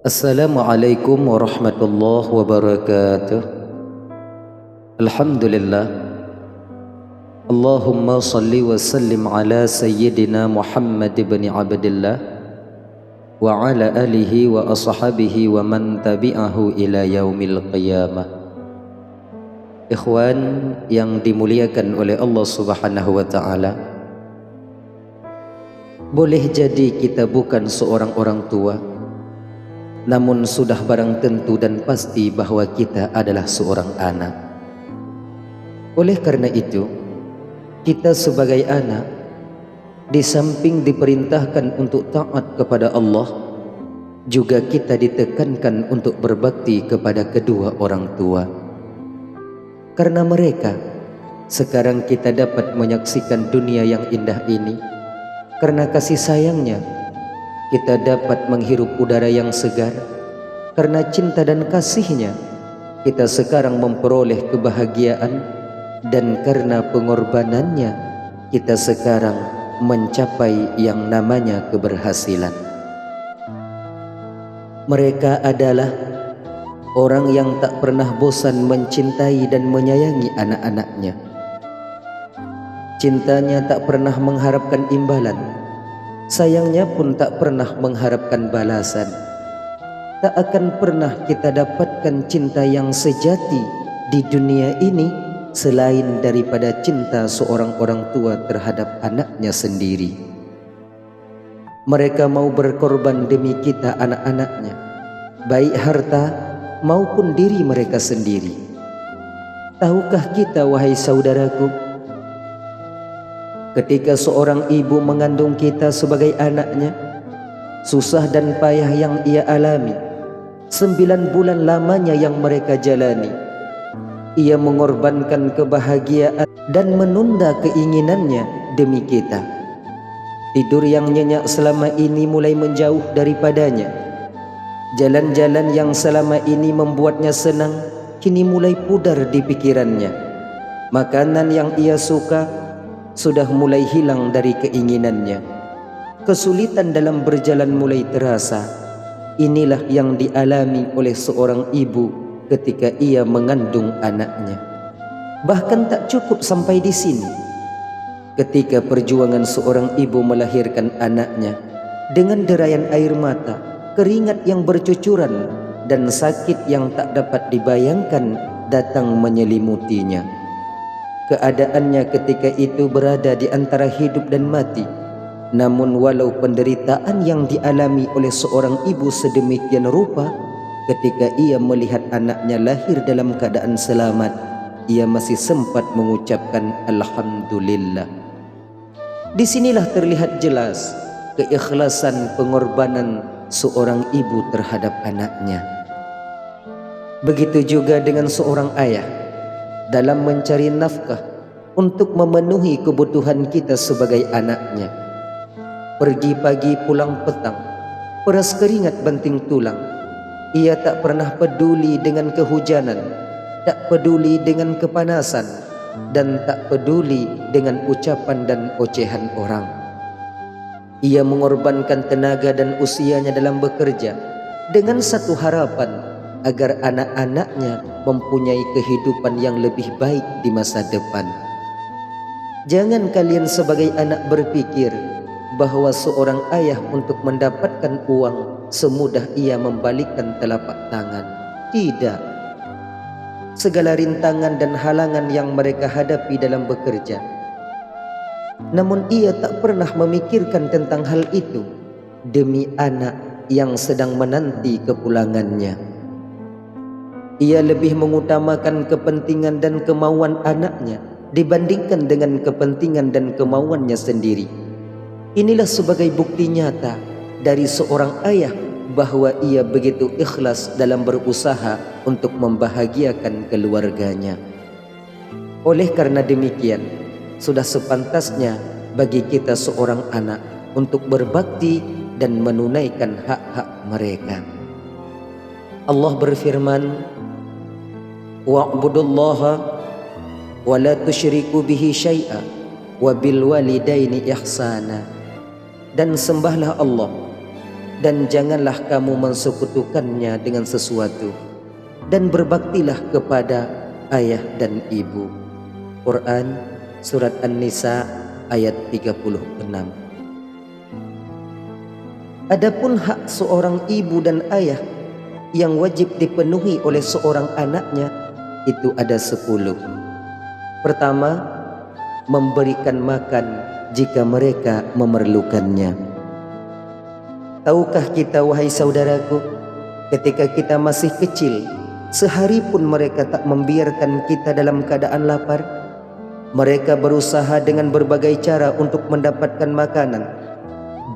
Assalamualaikum warahmatullahi wabarakatuh. Alhamdulillah. Allahumma salli wa sallim ala sayyidina Muhammad ibn Abdillah wa ala alihi wa ashabihi wa man tabi'ahu ila yaumil qiyamah. Ikhwan yang dimuliakan oleh Allah Subhanahu wa taala, boleh jadi kita bukan seorang orang tua, namun sudah barang tentu dan pasti bahwa kita adalah seorang anak. Oleh karena itu, kita sebagai anak, di samping diperintahkan untuk taat kepada Allah, juga kita ditekankan untuk berbakti kepada kedua orang tua. Karena mereka, sekarang kita dapat menyaksikan dunia yang indah ini. Karena kasih sayangnya, kita dapat menghirup udara yang segar. Karena cinta dan kasihnya, kita sekarang memperoleh kebahagiaan. Dan karena pengorbanannya, kita sekarang mencapai yang namanya keberhasilan. Mereka adalah orang yang tak pernah bosan mencintai dan menyayangi anak-anaknya. Cintanya tak pernah mengharapkan imbalan, sayangnya pun tak pernah mengharapkan balasan. Tak akan pernah kita dapatkan cinta yang sejati di dunia ini selain daripada cinta seorang orang tua terhadap anaknya sendiri. Mereka mau berkorban demi kita anak-anaknya, baik harta maupun diri mereka sendiri. Tahukah kita, wahai saudaraku, ketika seorang ibu mengandung kita sebagai anaknya, susah dan payah yang ia alami, 9 bulan lamanya yang mereka jalani, ia mengorbankan kebahagiaan dan menunda keinginannya demi kita. Tidur yang nyenyak selama ini mulai menjauh daripadanya. Jalan-jalan yang selama ini membuatnya senang kini mulai pudar di pikirannya. Makanan yang ia suka sudah mulai hilang dari keinginannya. Kesulitan dalam berjalan mulai terasa. Inilah yang dialami oleh seorang ibu ketika ia mengandung anaknya. Bahkan tak cukup sampai di sini. Ketika perjuangan seorang ibu melahirkan anaknya, dengan derayan air mata, keringat yang bercucuran, dan sakit yang tak dapat dibayangkan datang menyelimutinya. Keadaannya ketika itu berada di antara hidup dan mati. Namun walau penderitaan yang dialami oleh seorang ibu sedemikian rupa, ketika ia melihat anaknya lahir dalam keadaan selamat, ia masih sempat mengucapkan Alhamdulillah. Disinilah terlihat jelas keikhlasan pengorbanan seorang ibu terhadap anaknya. Begitu juga dengan seorang ayah dalam mencari nafkah untuk memenuhi kebutuhan kita sebagai anaknya. Pergi pagi pulang petang, peras keringat banting tulang. Ia tak pernah peduli dengan kehujanan, tak peduli dengan kepanasan, dan tak peduli dengan ucapan dan ocehan orang. Ia mengorbankan tenaga dan usianya dalam bekerja dengan satu harapan agar anak-anaknya mempunyai kehidupan yang lebih baik di masa depan. Jangan kalian sebagai anak berpikir bahwa seorang ayah untuk mendapatkan uang semudah ia membalikkan telapak tangan. Tidak. Segala rintangan dan halangan yang mereka hadapi dalam bekerja, namun ia tak pernah memikirkan tentang hal itu demi anak yang sedang menanti kepulangannya. Ia lebih mengutamakan kepentingan dan kemauan anaknya dibandingkan dengan kepentingan dan kemauannya sendiri. Inilah sebagai bukti nyata dari seorang ayah bahwa ia begitu ikhlas dalam berusaha untuk membahagiakan keluarganya. Oleh karena demikian, sudah sepantasnya bagi kita seorang anak untuk berbakti dan menunaikan hak-hak mereka. Allah berfirman, wa'budullaha wa la tusyriku bihi syai'a wa bil walidaini ihsana. Dan sembahlah Allah dan janganlah kamu mensekutukannya dengan sesuatu, dan berbaktilah kepada ayah dan ibu. Quran Surat An-Nisa ayat 36. Adapun hak seorang ibu dan ayah yang wajib dipenuhi oleh seorang anaknya itu ada 10. Pertama, memberikan makan jika mereka memerlukannya. Tahukah kita, wahai saudaraku, ketika kita masih kecil, sehari pun mereka tak membiarkan kita dalam keadaan lapar. Mereka berusaha dengan berbagai cara untuk mendapatkan makanan.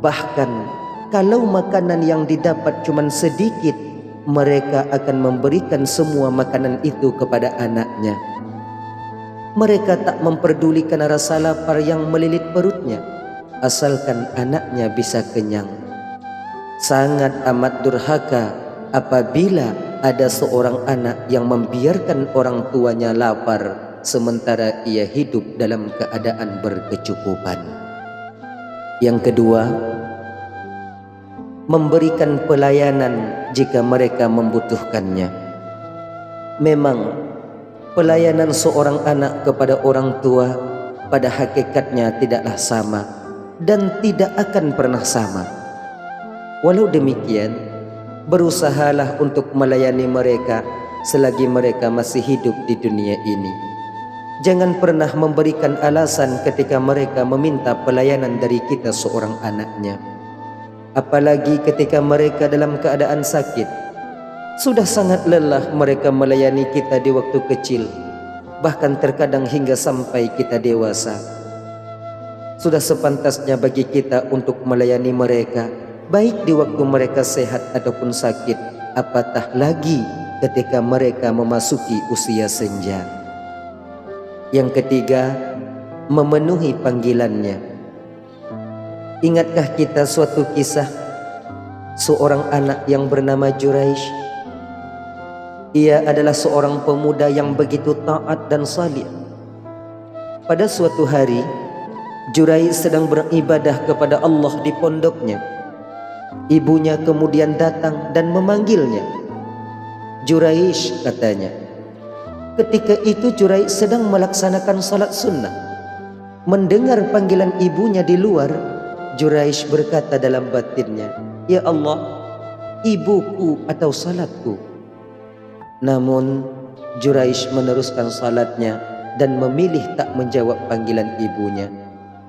Bahkan kalau makanan yang didapat cuma sedikit, mereka akan memberikan semua makanan itu kepada anaknya. Mereka tak memperdulikan rasa lapar yang melilit perutnya, asalkan anaknya bisa kenyang. Sangat amat durhaka apabila ada seorang anak yang membiarkan orang tuanya lapar sementara ia hidup dalam keadaan berkecukupan. Yang kedua, memberikan pelayanan jika mereka membutuhkannya. Memang pelayanan seorang anak kepada orang tua pada hakikatnya tidaklah sama dan tidak akan pernah sama. Walau demikian, berusahalah untuk melayani mereka selagi mereka masih hidup di dunia ini. Jangan pernah memberikan alasan ketika mereka meminta pelayanan dari kita seorang anaknya. Apalagi ketika mereka dalam keadaan sakit. Sudah sangat lelah mereka melayani kita di waktu kecil, bahkan terkadang hingga sampai kita dewasa. Sudah sepantasnya bagi kita untuk melayani mereka, baik di waktu mereka sehat ataupun sakit, apatah lagi ketika mereka memasuki usia senja. Yang ketiga, memenuhi panggilannya. Ingatkah kita suatu kisah seorang anak yang bernama Juraish? Ia adalah seorang pemuda yang begitu taat dan salih. Pada suatu hari, Juraish sedang beribadah kepada Allah di pondoknya. Ibunya kemudian datang dan memanggilnya. Juraish, katanya. Ketika itu Juraish sedang melaksanakan salat sunnah. Mendengar panggilan ibunya di luar, Juraish berkata dalam batinnya, "Ya Allah, ibuku atau salatku?" Namun Juraish meneruskan salatnya dan memilih tak menjawab panggilan ibunya.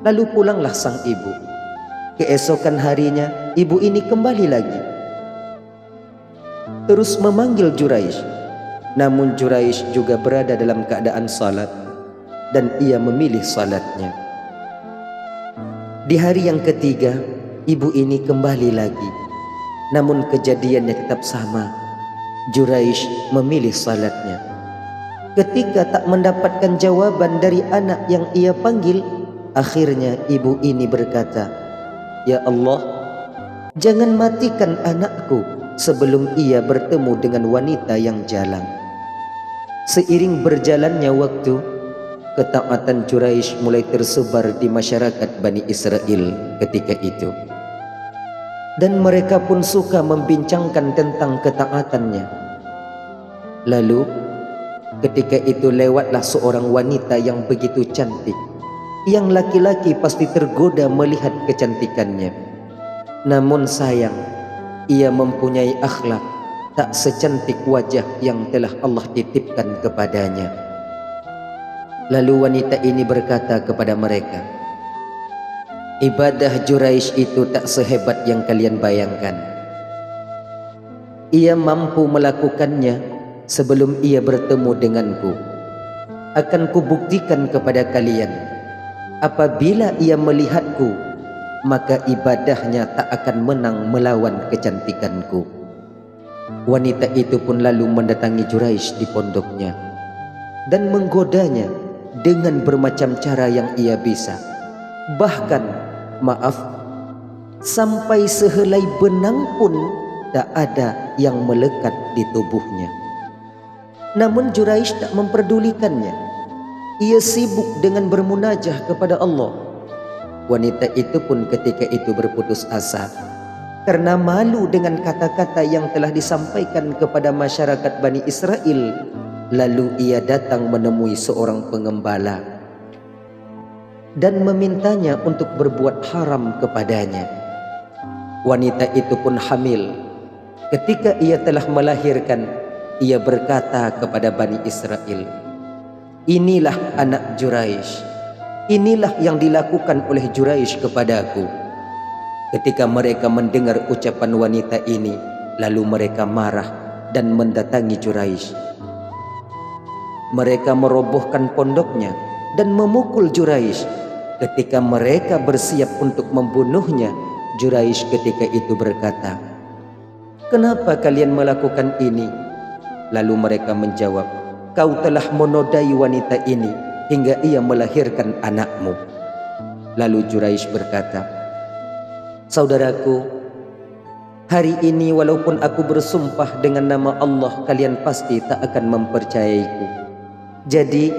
Lalu pulanglah sang ibu. Keesokan harinya ibu ini kembali lagi, terus memanggil Juraish. Namun Juraish juga berada dalam keadaan salat dan ia memilih salatnya. Di hari yang ketiga, ibu ini kembali lagi. Namun kejadiannya tetap sama. Juraish memilih salatnya. Ketika tak mendapatkan jawaban dari anak yang ia panggil, akhirnya ibu ini berkata, "Ya Allah, jangan matikan anakku sebelum ia bertemu dengan wanita yang jalang." Seiring berjalannya waktu, ketaatan Juraish mulai tersebar di masyarakat Bani Israel ketika itu. Dan mereka pun suka membincangkan tentang ketaatannya. Lalu, ketika itu lewatlah seorang wanita yang begitu cantik, yang laki-laki pasti tergoda melihat kecantikannya. Namun sayang, ia mempunyai akhlak tak secantik wajah yang telah Allah titipkan kepadanya. Lalu wanita ini berkata kepada mereka, "Ibadah Juraish itu tak sehebat yang kalian bayangkan. Ia mampu melakukannya sebelum ia bertemu denganku. Akan kubuktikan kepada kalian, apabila ia melihatku, maka ibadahnya tak akan menang melawan kecantikanku." Wanita itu pun lalu mendatangi Juraish di pondoknya dan menggodanya dengan bermacam cara yang ia bisa. Bahkan, sampai sehelai benang pun tak ada yang melekat di tubuhnya. Namun Juraish tak memperdulikannya. Ia sibuk dengan bermunajah kepada Allah. Wanita itu pun ketika itu berputus asa. karena malu dengan kata-kata yang telah disampaikan kepada masyarakat Bani Israel, lalu ia datang menemui seorang pengembala dan memintanya untuk berbuat haram kepadanya. Wanita itu pun hamil. Ketika ia telah melahirkan, ia berkata kepada Bani Israel, "Inilah anak Juraisy. Inilah yang dilakukan oleh Juraisy kepadaku." Ketika mereka mendengar ucapan wanita ini, lalu mereka marah dan mendatangi Juraisy. Mereka merobohkan pondoknya dan memukul Juraisy. Ketika mereka bersiap untuk membunuhnya, Juraisy ketika itu berkata, "Kenapa kalian melakukan ini?" Lalu mereka menjawab, "Kau telah menodai wanita ini hingga ia melahirkan anakmu." Lalu Juraisy berkata, "Saudaraku, hari ini walaupun aku bersumpah dengan nama Allah, kalian pasti tak akan mempercayaiku. Jadi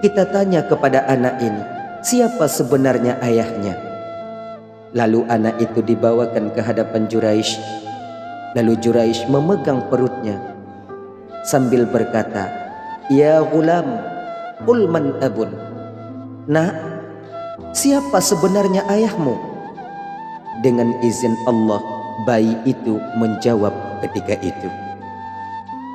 kita tanya kepada anak ini, siapa sebenarnya ayahnya?" Lalu anak itu dibawakan ke hadapan Juraisy. Lalu Juraisy memegang perutnya sambil berkata, "Ya ghulam, qul man abun." "Nak, siapa sebenarnya ayahmu?" Dengan izin Allah, bayi itu menjawab ketika itu,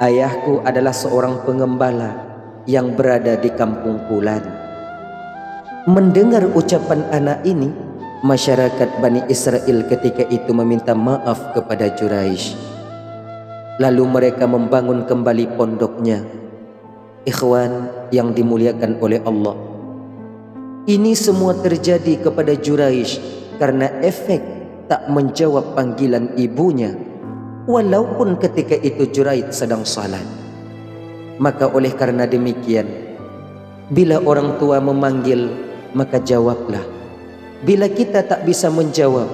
"Ayahku adalah seorang pengembala yang berada di kampung Fulan." Mendengar ucapan anak ini, masyarakat Bani Israel ketika itu meminta maaf kepada Juraisy. Lalu mereka membangun kembali pondoknya. Ikhwan yang dimuliakan oleh Allah, ini semua terjadi kepada Juraisy karena efek tak menjawab panggilan ibunya, walaupun ketika itu Juraisy sedang salat. Maka oleh karena demikian, bila orang tua memanggil, maka jawablah. Bila kita tak bisa menjawab,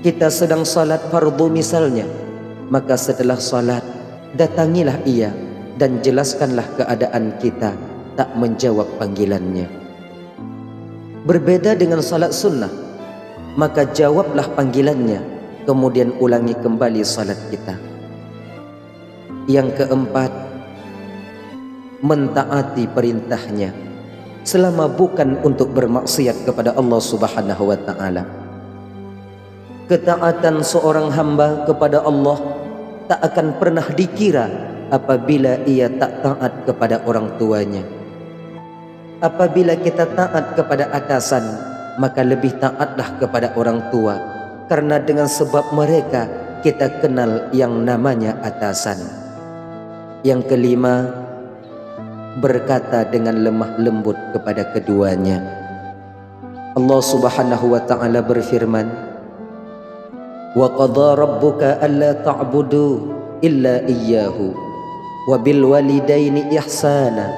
kita sedang salat fardu misalnya, maka setelah salat datangilah ia dan jelaskanlah keadaan kita tak menjawab panggilannya. Berbeda dengan salat sunnah, maka jawablah panggilannya, kemudian ulangi kembali salat kita. Yang keempat, mentaati perintahnya selama bukan untuk bermaksiat kepada Allah Subhanahu wa taala. Ketaatan seorang hamba kepada Allah tak akan pernah dikira apabila ia tak taat kepada orang tuanya. Apabila kita taat kepada atasan, maka lebih taatlah kepada orang tua, karena dengan sebab mereka kita kenal yang namanya atasan. Yang kelima, berkata dengan lemah lembut kepada keduanya. Allah Subhanahu wa taala berfirman, "Wa qadha rabbuka alla ta'budu illa iyyahu wa bil walidaini ihsana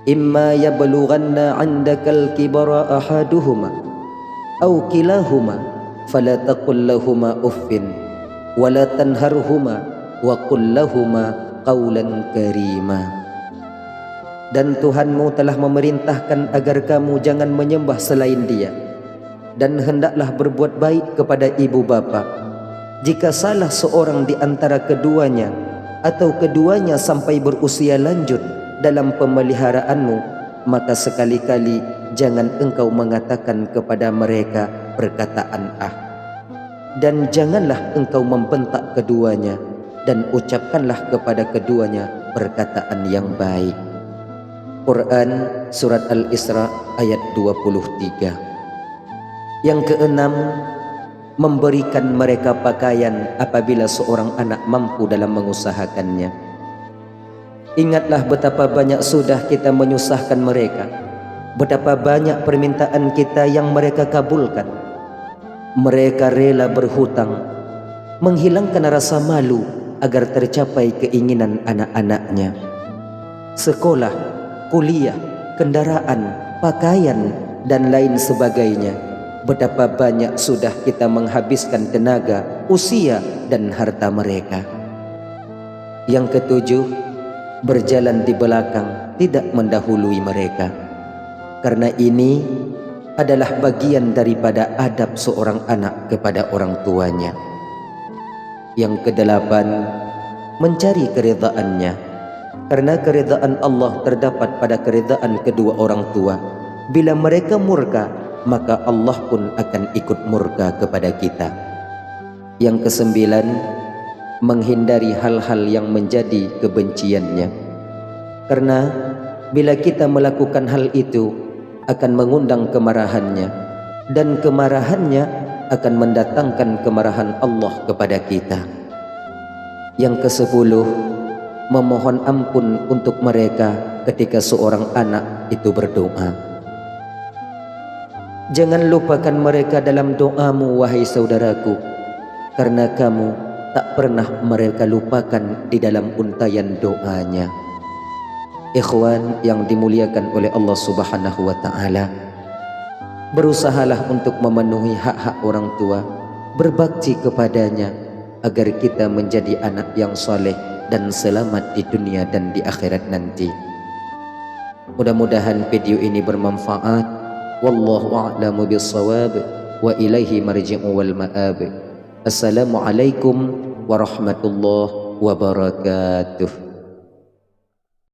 imma yablughanna 'indakal kibara ahaduhuma aw kilahuma fala taqul lahumā uffin wa la tanharhumā wa qul lahumā qawlan karīmā." Dan Tuhanmu telah memerintahkan agar kamu jangan menyembah selain Dia, dan hendaklah berbuat baik kepada ibu bapa. Jika salah seorang di antara keduanya atau keduanya sampai berusia lanjut dalam pemeliharaanmu, maka sekali-kali jangan engkau mengatakan kepada mereka perkataan "ah", dan janganlah engkau membentak keduanya, dan ucapkanlah kepada keduanya perkataan yang baik. Quran Surat Al-Isra ayat 23. Yang keenam, memberikan mereka pakaian apabila seorang anak mampu dalam mengusahakannya. Ingatlah betapa banyak sudah kita menyusahkan mereka, betapa banyak permintaan kita yang mereka kabulkan. Mereka rela berhutang, menghilangkan rasa malu agar tercapai keinginan anak-anaknya. Sekolah, kuliah, kendaraan, pakaian, dan lain sebagainya. Betapa banyak sudah kita menghabiskan tenaga, usia, dan harta mereka. Yang ketujuh, berjalan di belakang, tidak mendahului mereka. Karena ini adalah bagian daripada adab seorang anak kepada orang tuanya. Yang kedelapan, mencari keridhaannya, karena keridhaan Allah terdapat pada keridhaan kedua orang tua. Bila mereka murka, maka Allah pun akan ikut murka kepada kita. Yang kesembilan, menghindari hal-hal yang menjadi kebenciannya, karena bila kita melakukan hal itu akan mengundang kemarahannya, dan kemarahannya akan mendatangkan kemarahan Allah kepada kita. Yang kesepuluh, memohon ampun untuk mereka ketika seorang anak itu berdoa. Jangan lupakan mereka dalam doamu, wahai saudaraku, karena kamu tak pernah mereka lupakan di dalam untayan doanya. Ikhwan yang dimuliakan oleh Allah Subhanahu wa ta'ala, berusahalah untuk memenuhi hak-hak orang tua, berbakti kepadanya, agar kita menjadi anak yang soleh dan selamat di dunia dan di akhirat nanti. Mudah-mudahan video ini bermanfaat. Wallahu a'lamu bissawab, wa ilaihi marji'u wal ma'ab. Assalamualaikum warahmatullahi wabarakatuh.